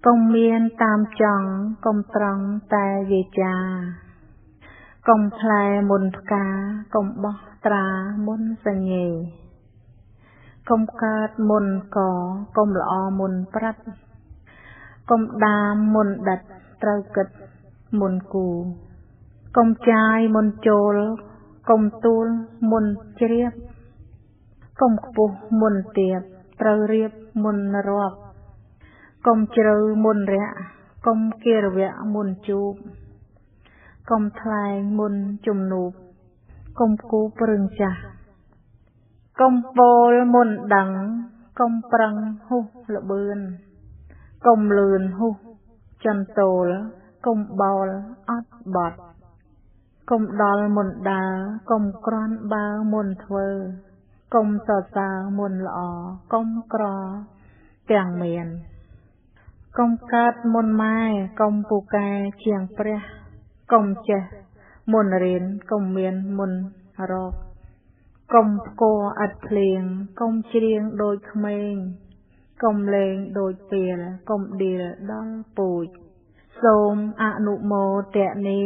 កុំមានតាមចង់កុំត្រង់តែវាចាកុំផ្លែមុនផ្កាកុំបោះត្រាមុនសញ្ញេកុំកើតមុនកកុំល្អមុនប្រាត់កុំដាមមុនដិតត្រូវគិតមុនគូកុំចាយមុនចូលកុំទូលមុនជ្រាបកុំខ្ពស់មុនទាបត្រូវរៀបមុនរាប់កុំជ្រៅមុនរយៈកុំគិរវៈមុនជួបកុំថ្លែងមុនជំនួបកុំគូព្រឹងចាស់កុំពោលមុនដឹងកុំប្រឹងហ៊ុសលបឿនកុំលឿនហ៊ុសចន្ទោលកុំបោលអត់បត់កុំដល់មុនដើរកុំក្រាន់បើមុនធ្វើកុំសរសើរមុនល្អកុំក្រទាំងមានកុំកើតមុនម៉ែកុំពូកែជាងព្រះកុំចេះមុនរៀនកុំមានមុនរកកុំផ្គរឥតភ្លៀងកុំច្រៀងដូចក្មេងកុំលេងដូចពេលកុំឌីលដល់ពូជសូមអនុមោទនា